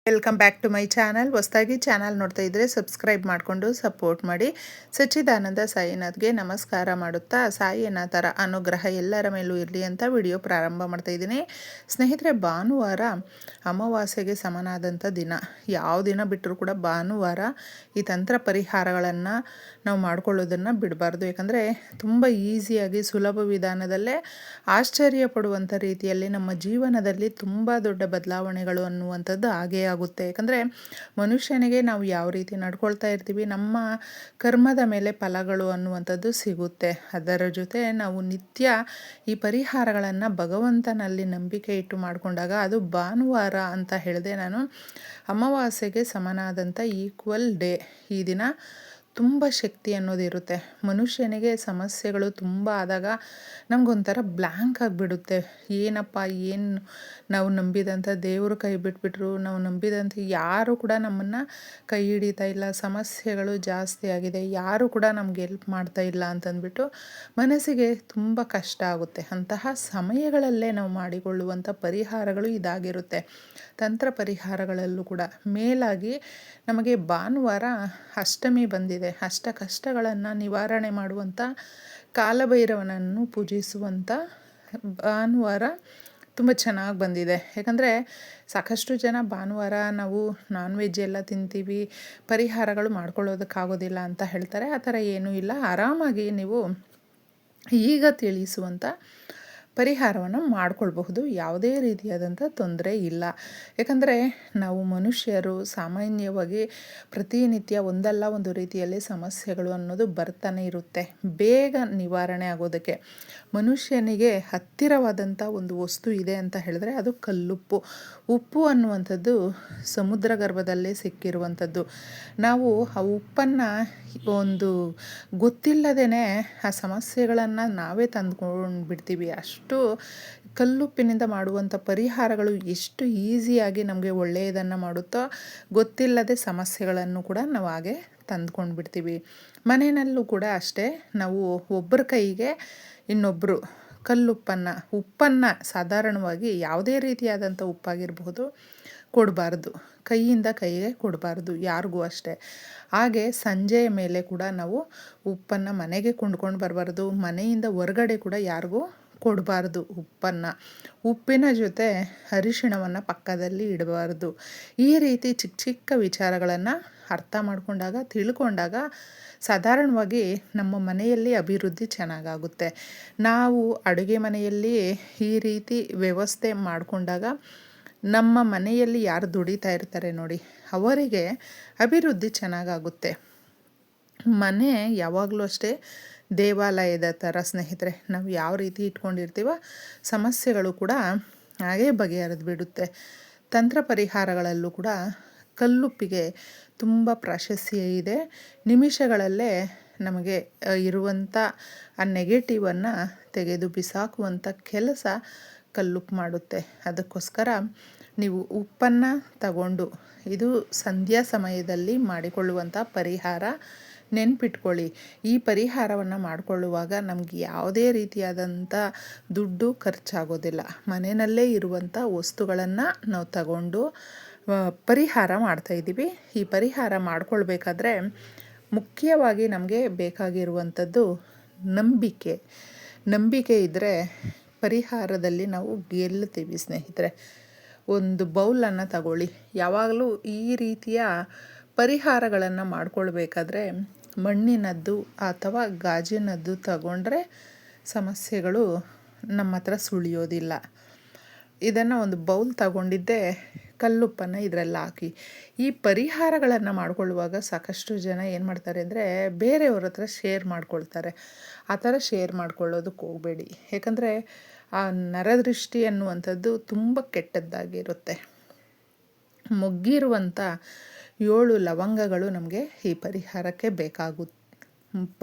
Welcome back to my channel. ಹೊಸದಾಗಿ channel ನೋಡ್ತಾ ಇದ್ದರೆ ಸಬ್ಸ್ಕ್ರೈಬ್ ಮಾಡಿಕೊಂಡು ಸಪೋರ್ಟ್ ಮಾಡಿ. ಸಚ್ಚಿದಾನಂದ ಸಾಯಿನಾಥ್ಗೆ ನಮಸ್ಕಾರ ಮಾಡುತ್ತಾ ಸಾಯಿನಾಥರ ಅನುಗ್ರಹ ಎಲ್ಲರ ಮೇಲೂ ಇರಲಿ ಅಂತ ವಿಡಿಯೋ ಪ್ರಾರಂಭ ಮಾಡ್ತಾ ಇದ್ದೀನಿ. ಸ್ನೇಹಿತರೆ, ಭಾನುವಾರ ಅಮಾವಾಸ್ಯೆಗೆ ಸಮನಾದಂಥ ದಿನ. ಯಾವ ದಿನ ಬಿಟ್ಟರೂ ಕೂಡ ಭಾನುವಾರ ಈ ತಂತ್ರ ಪರಿಹಾರಗಳನ್ನು ನಾವು ಮಾಡ್ಕೊಳ್ಳೋದನ್ನು ಬಿಡಬಾರ್ದು. ಯಾಕಂದರೆ ತುಂಬ ಈಸಿಯಾಗಿ ಸುಲಭ ವಿಧಾನದಲ್ಲೇ ಆಶ್ಚರ್ಯ ಪಡುವಂಥ ರೀತಿಯಲ್ಲಿ ನಮ್ಮ ಜೀವನದಲ್ಲಿ ತುಂಬ ದೊಡ್ಡ ಬದಲಾವಣೆಗಳು ಅನ್ನುವಂಥದ್ದು ಆಗೇ ಆಗುತ್ತೆ. ಯಾಕಂದರೆ ಮನುಷ್ಯನಿಗೆ ನಾವು ಯಾವ ರೀತಿ ನಡ್ಕೊಳ್ತಾ ಇರ್ತೀವಿ, ನಮ್ಮ ಕರ್ಮದ ಮೇಲೆ ಫಲಗಳು ಅನ್ನುವಂಥದ್ದು ಸಿಗುತ್ತೆ. ಅದರ ಜೊತೆ ನಾವು ನಿತ್ಯ ಈ ಪರಿಹಾರಗಳನ್ನು ಭಗವಂತನಲ್ಲಿ ನಂಬಿಕೆ ಇಟ್ಟು ಮಾಡಿಕೊಂಡಾಗ, ಅದು ಭಾನುವಾರ ಅಂತ ಹೇಳಿದೆ ನಾನು, ಅಮಾವಾಸ್ಯೆಗೆ ಸಮನಾದಂಥ ಈಕ್ವಲ್ ಡೇ. ಈ ದಿನ ತುಂಬ ಶಕ್ತಿ ಅನ್ನೋದಿರುತ್ತೆ. ಮನುಷ್ಯನಿಗೆ ಸಮಸ್ಯೆಗಳು ತುಂಬ ಆದಾಗ ನಮಗೊಂಥರ ಬ್ಲ್ಯಾಂಕ್ ಆಗಿಬಿಡುತ್ತೆ. ಏನಪ್ಪ, ಏನು ನಾವು ನಂಬಿದಂಥ ದೇವರು ಕೈ ಬಿಟ್ಬಿಟ್ರು, ನಾವು ನಂಬಿದಂಥ ಯಾರು ಕೂಡ ನಮ್ಮನ್ನು ಕೈ ಹಿಡಿತಾ ಇಲ್ಲ, ಸಮಸ್ಯೆಗಳು ಜಾಸ್ತಿ ಆಗಿದೆ, ಯಾರು ಕೂಡ ನಮ್ಗೆ ಹೆಲ್ಪ್ ಮಾಡ್ತಾ ಇಲ್ಲ ಅಂತಂದ್ಬಿಟ್ಟು ಮನಸ್ಸಿಗೆ ತುಂಬ ಕಷ್ಟ ಆಗುತ್ತೆ. ಅಂತಹ ಸಮಯಗಳಲ್ಲೇ ನಾವು ಮಾಡಿಕೊಳ್ಳುವಂಥ ಪರಿಹಾರಗಳು ಇದಾಗಿರುತ್ತೆ. ತಂತ್ರ ಪರಿಹಾರಗಳಲ್ಲೂ ಕೂಡ ಮೇಲಾಗಿ ನಮಗೆ ಭಾನುವಾರ ಅಷ್ಟಮಿ ಬಂದಿದೆ. ಅಷ್ಟ ಕಷ್ಟಗಳನ್ನು ನಿವಾರಣೆ ಮಾಡುವಂಥ ಕಾಲಭೈರವನನ್ನು ಪೂಜಿಸುವಂಥ ಭಾನುವಾರ ತುಂಬ ಚೆನ್ನಾಗಿ ಬಂದಿದೆ. ಯಾಕಂದರೆ ಸಾಕಷ್ಟು ಜನ ಭಾನುವಾರ ನಾವು ನಾನ್ ವೆಜ್ ಎಲ್ಲ ತಿಂತೀವಿ, ಪರಿಹಾರಗಳು ಮಾಡ್ಕೊಳ್ಳೋದಕ್ಕಾಗೋದಿಲ್ಲ ಅಂತ ಹೇಳ್ತಾರೆ. ಆ ಥರ ಏನೂ ಇಲ್ಲ. ಆರಾಮಾಗಿ ನೀವು ಈಗ ತಿಳಿಸುವಂಥ ಪರಿಹಾರವನ್ನು ಮಾಡಿಕೊಳ್ಬಹುದು. ಯಾವುದೇ ರೀತಿಯಾದಂಥ ತೊಂದರೆ ಇಲ್ಲ. ಯಾಕಂದರೆ ನಾವು ಮನುಷ್ಯರು ಸಾಮಾನ್ಯವಾಗಿ ಪ್ರತಿನಿತ್ಯ ಒಂದಲ್ಲ ಒಂದು ರೀತಿಯಲ್ಲಿ ಸಮಸ್ಯೆಗಳು ಅನ್ನೋದು ಬರ್ತಾನೆ ಇರುತ್ತೆ. ಬೇಗ ನಿವಾರಣೆ ಆಗೋದಕ್ಕೆ ಮನುಷ್ಯನಿಗೆ ಹತ್ತಿರವಾದಂಥ ಒಂದು ವಸ್ತು ಇದೆ ಅಂತ ಹೇಳಿದ್ರೆ ಅದು ಕಲ್ಲುಪ್ಪು. ಉಪ್ಪು ಅನ್ನುವಂಥದ್ದು ಸಮುದ್ರ ಗರ್ಭದಲ್ಲೇ ಸಿಕ್ಕಿರುವಂಥದ್ದು. ನಾವು ಆ ಉಪ್ಪನ್ನು ಒಂದು ಗೊತ್ತಿಲ್ಲದೇ ಆ ಸಮಸ್ಯೆಗಳನ್ನು ನಾವೇ ತಂದ್ಕೊಂಡು ಬಿಡ್ತೀವಿ. ಅಷ್ಟು ಕಲ್ಲುಪ್ಪಿನಿಂದ ಮಾಡುವಂಥ ಪರಿಹಾರಗಳು ಎಷ್ಟು ಈಸಿಯಾಗಿ ನಮಗೆ ಒಳ್ಳೆಯದನ್ನು ಮಾಡುತ್ತೋ, ಗೊತ್ತಿಲ್ಲದೆ ಸಮಸ್ಯೆಗಳನ್ನು ಕೂಡ ನಾವು ಹಾಗೆ ತಂದ್ಕೊಂಡು ಬಿಡ್ತೀವಿ. ಮನೆಯಲ್ಲೂ ಕೂಡ ಅಷ್ಟೇ. ನಾವು ಒಬ್ಬರ ಕೈಗೆ ಇನ್ನೊಬ್ಬರು ಉಪ್ಪನ್ನು ಸಾಧಾರಣವಾಗಿ ಯಾವುದೇ ರೀತಿಯಾದಂಥ ಉಪ್ಪಾಗಿರಬಹುದು ಕೊಡಬಾರ್ದು, ಕೈಯಿಂದ ಕೈಗೆ ಕೊಡಬಾರ್ದು ಯಾರಿಗೂ ಅಷ್ಟೇ. ಹಾಗೆ ಸಂಜೆಯ ಮೇಲೆ ಕೂಡ ನಾವು ಉಪ್ಪನ್ನು ಮನೆಗೆ ಕೊಂಡ್ಕೊಂಡು ಬರಬಾರ್ದು, ಮನೆಯಿಂದ ಹೊರಗಡೆ ಕೂಡ ಯಾರಿಗೂ ಕೊಡಬಾರ್ದು ಉಪ್ಪನ್ನು. ಉಪ್ಪಿನ ಜೊತೆ ಅರಿಶಿಣವನ್ನು ಪಕ್ಕದಲ್ಲಿ ಇಡಬಾರ್ದು. ಈ ರೀತಿ ಚಿಕ್ಕ ಚಿಕ್ಕ ವಿಚಾರಗಳನ್ನು ಅರ್ಥ ಮಾಡಿಕೊಂಡಾಗ, ತಿಳ್ಕೊಂಡಾಗ ಸಾಧಾರಣವಾಗಿ ನಮ್ಮ ಮನೆಯಲ್ಲಿ ಅಭಿವೃದ್ಧಿ ಚೆನ್ನಾಗಾಗುತ್ತೆ. ನಾವು ಅಡುಗೆ ಮನೆಯಲ್ಲಿ ಈ ರೀತಿ ವ್ಯವಸ್ಥೆ ಮಾಡಿಕೊಂಡಾಗ ನಮ್ಮ ಮನೆಯಲ್ಲಿ ಯಾರು ದುಡಿತಾ ಇರ್ತಾರೆ ನೋಡಿ, ಅವರಿಗೆ ಅಭಿವೃದ್ಧಿ ಚೆನ್ನಾಗಾಗುತ್ತೆ. ಮನೆ ಯಾವಾಗಲೂ ಅಷ್ಟೇ ದೇವಾಲಯದ ಥರ ಸ್ನೇಹಿತರೆ. ನಾವು ಯಾವ ರೀತಿ ಇಟ್ಕೊಂಡಿರ್ತೀವೋ ಸಮಸ್ಯೆಗಳು ಕೂಡ ಹಾಗೇ ಬಗೆಹರಿದು ಬಿಡುತ್ತೆ. ತಂತ್ರ ಪರಿಹಾರಗಳಲ್ಲೂ ಕೂಡ ಕಲ್ಲುಪ್ಪಿಗೆ ತುಂಬ ಪ್ರಾಶಸ್ತ್ಯ ಇದೆ. ನಿಮಿಷಗಳಲ್ಲೇ ನಮಗೆ ಇರುವಂಥ ಆ ನೆಗೆಟಿವನ್ನು ತೆಗೆದು ಬಿಸಾಕುವಂಥ ಕೆಲಸ ಕಲ್ಲುಪ್ಪು ಮಾಡುತ್ತೆ. ಅದಕ್ಕೋಸ್ಕರ ನೀವು ಉಪ್ಪನ್ನು ತಗೊಂಡು, ಇದು ಸಂಧ್ಯಾ ಸಮಯದಲ್ಲಿ ಮಾಡಿಕೊಳ್ಳುವಂಥ ಪರಿಹಾರ, ನೆನ್ಪಿಟ್ಕೊಳ್ಳಿ. ಈ ಪರಿಹಾರವನ್ನು ಮಾಡಿಕೊಳ್ಳುವಾಗ ನಮಗೆ ಯಾವುದೇ ರೀತಿಯಾದಂಥ ದುಡ್ಡು ಖರ್ಚಾಗೋದಿಲ್ಲ. ಮನೆಯಲ್ಲೇ ಇರುವಂಥ ವಸ್ತುಗಳನ್ನು ನಾವು ತಗೊಂಡು ಪರಿಹಾರ ಮಾಡ್ತಾಯಿದ್ದೀವಿ. ಈ ಪರಿಹಾರ ಮಾಡಿಕೊಳ್ಬೇಕಾದ್ರೆ ಮುಖ್ಯವಾಗಿ ನಮಗೆ ಬೇಕಾಗಿರುವಂಥದ್ದು ನಂಬಿಕೆ. ನಂಬಿಕೆ ಇದ್ದರೆ ಪರಿಹಾರದಲ್ಲಿ ನಾವು ಗೆಲ್ತೀವಿ ಸ್ನೇಹಿತರೆ. ಒಂದು ಬೌಲನ್ನು ತಗೊಳ್ಳಿ. ಯಾವಾಗಲೂ ಈ ರೀತಿಯ ಪರಿಹಾರಗಳನ್ನು ಮಾಡಿಕೊಳ್ಬೇಕಾದ್ರೆ ಮಣ್ಣಿನದ್ದು ಅಥವಾ ಗಾಜಿನದ್ದು ತಗೊಂಡ್ರೆ ಸಮಸ್ಯೆಗಳು ನಮ್ಮ ಹತ್ರ ಸುಳಿಯೋದಿಲ್ಲ. ಇದನ್ನು ಒಂದು ಬೌಲ್ ತಗೊಂಡಿದ್ದೆ, ಕಲ್ಲುಪ್ಪನ್ನು ಇದರಲ್ಲಿ ಹಾಕಿ ಈ ಪರಿಹಾರಗಳನ್ನು ಮಾಡಿಕೊಳ್ಳುವಾಗ ಸಾಕಷ್ಟು ಜನ ಏನು ಮಾಡ್ತಾರೆ ಅಂದರೆ ಬೇರೆಯವ್ರ ಹತ್ರ ಶೇರ್ ಮಾಡ್ಕೊಳ್ತಾರೆ. ಆ ಥರ ಶೇರ್ ಮಾಡ್ಕೊಳ್ಳೋದಕ್ಕೆ ಹೋಗಬೇಡಿ. ಯಾಕಂದರೆ ಆ ನರದೃಷ್ಟಿ ಅನ್ನುವಂಥದ್ದು ತುಂಬ ಕೆಟ್ಟದ್ದಾಗಿರುತ್ತೆ. ಮೊಗ್ಗಿರುವಂಥ 7 ಲವಂಗಗಳು ನಮಗೆ ಈ ಪರಿಹಾರಕ್ಕೆ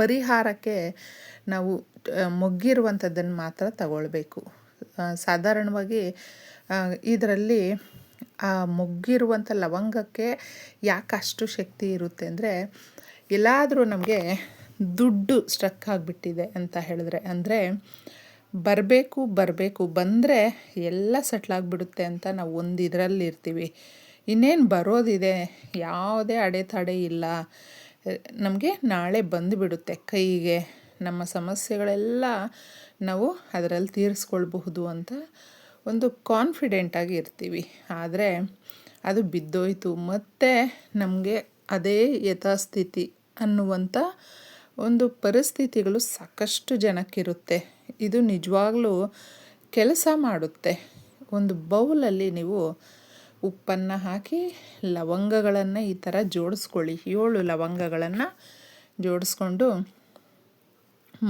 ಪರಿಹಾರಕ್ಕೆ ನಾವು ಮೊಗ್ಗಿರುವಂಥದ್ದನ್ನು ಮಾತ್ರ ತಗೊಳ್ಬೇಕು. ಸಾಧಾರಣವಾಗಿ ಇದರಲ್ಲಿ ಆ ಮೊಗ್ಗಿರುವಂಥ ಲವಂಗಕ್ಕೆ ಯಾಕೆ ಅಷ್ಟು ಶಕ್ತಿ ಇರುತ್ತೆ ಅಂದರೆ, ಎಲ್ಲಾದರೂ ನಮಗೆ ದುಡ್ಡು ಸ್ಟ್ರಕ್ ಆಗಿಬಿಟ್ಟಿದೆ ಅಂತ ಹೇಳಿದ್ರೆ, ಅಂದರೆ ಬರಬೇಕು ಬಂದರೆ ಎಲ್ಲ ಸೆಟ್ಲಾಗಿಬಿಡುತ್ತೆ ಅಂತ ನಾವು ಒಂದು ಇದರಲ್ಲಿ ಇರ್ತೀವಿ. ಇನ್ನೇನು ಬರೋದಿದೆ, ಯಾವುದೇ ಅಡೆತಡೆ ಇಲ್ಲ, ನಮಗೆ ನಾಳೆ ಬಂದುಬಿಡುತ್ತೆ ಕೈಗೆ, ನಮ್ಮ ಸಮಸ್ಯೆಗಳೆಲ್ಲ ನಾವು ಅದರಲ್ಲಿ ತೀರಿಸ್ಕೊಳ್ಬಹುದು ಅಂತ ಒಂದು ಕಾನ್ಫಿಡೆಂಟಾಗಿ ಇರ್ತೀವಿ. ಆದರೆ ಅದು ಬಿದ್ದೋಯ್ತು, ಮತ್ತು ನಮಗೆ ಅದೇ ಯಥಾಸ್ಥಿತಿ ಅನ್ನುವಂಥ ಒಂದು ಪರಿಸ್ಥಿತಿಗಳು ಸಾಕಷ್ಟು ಜನಕ್ಕಿರುತ್ತೆ. ಇದು ನಿಜವಾಗ್ಲೂ ಕೆಲಸ ಮಾಡುತ್ತೆ. ಒಂದು ಬೌಲಲ್ಲಿ ನೀವು ಉಪ್ಪನ್ನು ಹಾಕಿ ಲವಂಗಗಳನ್ನು ಈ ಥರ ಜೋಡಿಸ್ಕೊಳ್ಳಿ. 7 ಲವಂಗಗಳನ್ನು ಜೋಡಿಸ್ಕೊಂಡು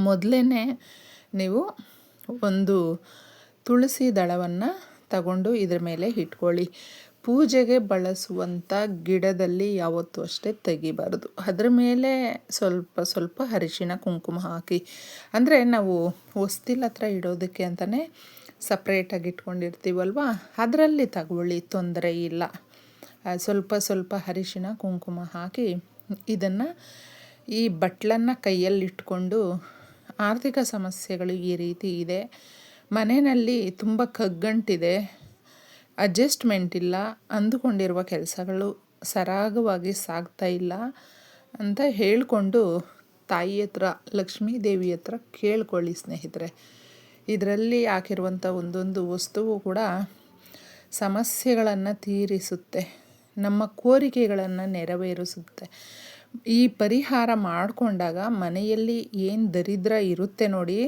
ಮೊದಲೇ ನೀವು ಒಂದು ತುಳಸಿ ದಳವನ್ನು ತಗೊಂಡು ಇದ್ರ ಮೇಲೆ ಇಟ್ಕೊಳ್ಳಿ. ಪೂಜೆಗೆ ಬಳಸುವಂಥ ಗಿಡದಲ್ಲಿ ಯಾವತ್ತೂ ಅಷ್ಟೇ ತೆಗಿಬಾರ್ದು. ಅದರ ಮೇಲೆ ಸ್ವಲ್ಪ ಸ್ವಲ್ಪ ಅರಿಶಿಣ ಕುಂಕುಮ ಹಾಕಿ, ಅಂದರೆ ನಾವು ಹೊಸ್ತಿಲ ಹತ್ರ ಇಡೋದಕ್ಕೆ ಅಂತಲೇ ಸಪ್ರೇಟಾಗಿ ಇಟ್ಕೊಂಡಿರ್ತೀವಲ್ವ, ಅದರಲ್ಲಿ ತಗೊಳ್ಳಿ, ತೊಂದರೆ ಇಲ್ಲ. ಸ್ವಲ್ಪ ಸ್ವಲ್ಪ ಅರಿಶಿಣ ಕುಂಕುಮ ಹಾಕಿ ಇದನ್ನು ಈ ಬಟ್ಲನ್ನು ಕೈಯಲ್ಲಿಟ್ಕೊಂಡು, ಆರ್ಥಿಕ ಸಮಸ್ಯೆಗಳು ಈ ರೀತಿ ಇದೆ, ಮನೆಯಲ್ಲಿ ತುಂಬ ಕಗ್ಗಂಟಿದೆ, ಅಡ್ಜಸ್ಟ್ಮೆಂಟ್ ಇಲ್ಲ, ಅಂದುಕೊಂಡಿರುವ ಕೆಲಸಗಳು ಸರಾಗವಾಗಿ ಸಾಗ್ತಾ ಇಲ್ಲ ಅಂತ ಹೇಳಿಕೊಂಡು ತಾಯಿ ಹತ್ರ, ಲಕ್ಷ್ಮೀ ದೇವಿ ಹತ್ರ ಕೇಳ್ಕೊಳ್ಳಿ ಸ್ನೇಹಿತರೆ. ಇದರಲ್ಲಿ ಹಾಕಿರುವಂಥ ಒಂದೊಂದು ವಸ್ತುವು ಕೂಡ ಸಮಸ್ಯೆಗಳನ್ನು ತೀರಿಸುತ್ತೆ, ನಮ್ಮ ಕೋರಿಕೆಗಳನ್ನು ನೆರವೇರಿಸುತ್ತೆ. ಈ ಪರಿಹಾರ ಮಾಡಿಕೊಂಡಾಗ ಮನೆಯಲ್ಲಿ ಏನು ದರಿದ್ರ ಇರುತ್ತೆ ನೋಡಿ,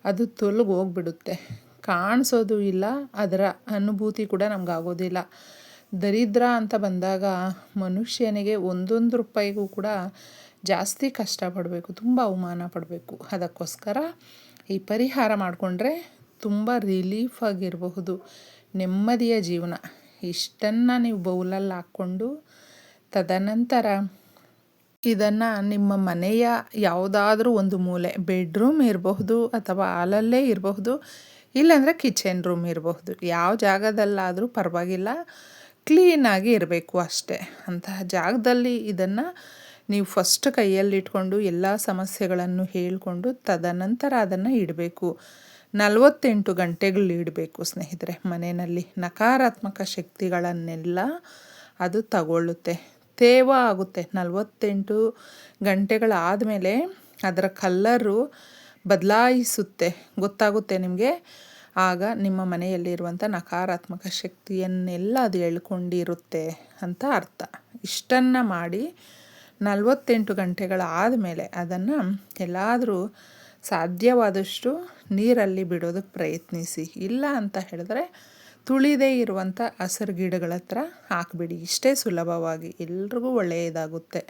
ಅದು ತೊಲಗಿ ಹೋಗ್ಬಿಡುತ್ತೆ. ಕಾಣಿಸೋದು ಇಲ್ಲ, ಅದರ ಅನುಭೂತಿ ಕೂಡ ನಮಗಾಗೋದಿಲ್ಲ. ದರಿದ್ರ ಅಂತ ಬಂದಾಗ ಮನುಷ್ಯನಿಗೆ 1 ರೂಪಾಯಿಗೂ ಕೂಡ ಜಾಸ್ತಿ ಕಷ್ಟಪಡಬೇಕು, ತುಂಬ ಅವಮಾನ ಪಡಬೇಕು. ಅದಕ್ಕೋಸ್ಕರ ಈ ಪರಿಹಾರ ಮಾಡಿಕೊಂಡ್ರೆ ತುಂಬ ರಿಲೀಫ್ ಆಗಿರಬಹುದು, ನೆಮ್ಮದಿಯ ಜೀವನ. ಇಷ್ಟನ್ನು ನೀವು ಬೌಲಲ್ಲಿ ಹಾಕ್ಕೊಂಡು ತದನಂತರ ಇದನ್ನು ನಿಮ್ಮ ಮನೆಯ ಯಾವುದಾದ್ರೂ ಒಂದು ಮೂಲೆ, ಬೆಡ್ರೂಮ್ ಇರಬಹುದು ಅಥವಾ ಹಾಲಲ್ಲೇ ಇರಬಹುದು, ಇಲ್ಲಾಂದರೆ ಕಿಚನ್ ರೂಮ್ ಇರಬಹುದು, ಯಾವ ಜಾಗದಲ್ಲಾದರೂ ಪರವಾಗಿಲ್ಲ, ಕ್ಲೀನಾಗಿ ಇರಬೇಕು ಅಷ್ಟೇ. ಅಂತಹ ಜಾಗದಲ್ಲಿ ಇದನ್ನು ನೀವು ಫಸ್ಟ್ ಕೈಯಲ್ಲಿಟ್ಕೊಂಡು ಎಲ್ಲ ಸಮಸ್ಯೆಗಳನ್ನು ಹೇಳಿಕೊಂಡು ತದನಂತರ ಅದನ್ನು ಇಡಬೇಕು. 48 ಗಂಟೆಗಳು ಇಡಬೇಕು ಸ್ನೇಹಿತರೆ. ಮನೆಯಲ್ಲಿ ನಕಾರಾತ್ಮಕ ಶಕ್ತಿಗಳನ್ನೆಲ್ಲ ಅದು ತಗೊಳ್ಳುತ್ತೆ, ತೇವ ಆಗುತ್ತೆ. 48 ಗಂಟೆಗಳಾದಮೇಲೆ ಅದರ ಕಲ್ಲರು ಬದಲಾಯಿಸುತ್ತೆ, ಗೊತ್ತಾಗುತ್ತೆ ನಿಮಗೆ. ಆಗ ನಿಮ್ಮ ಮನೆಯಲ್ಲಿರುವಂಥ ನಕಾರಾತ್ಮಕ ಶಕ್ತಿಯನ್ನೆಲ್ಲ ಅದು ಎಳ್ಕೊಂಡಿರುತ್ತೆ ಅಂತ ಅರ್ಥ. ಇಷ್ಟನ್ನು ಮಾಡಿ 48 ಗಂಟೆಗಳಾದಮೇಲೆ ಅದನ್ನು ಎಲ್ಲಾದರೂ ಸಾಧ್ಯವಾದಷ್ಟು ನೀರಲ್ಲಿ ಬಿಡೋದಕ್ಕೆ ಪ್ರಯತ್ನಿಸಿ. ಇಲ್ಲ ಅಂತ ಹೇಳಿದ್ರೆ ತುಳಿದೇ ಇರುವಂಥ ಹಸಿರು ಗಿಡಗಳ ಹತ್ರ ಹಾಕಿಬಿಡಿ. ಇಷ್ಟೇ ಸುಲಭವಾಗಿ ಎಲ್ರಿಗೂ ಒಳ್ಳೆಯದಾಗುತ್ತೆ.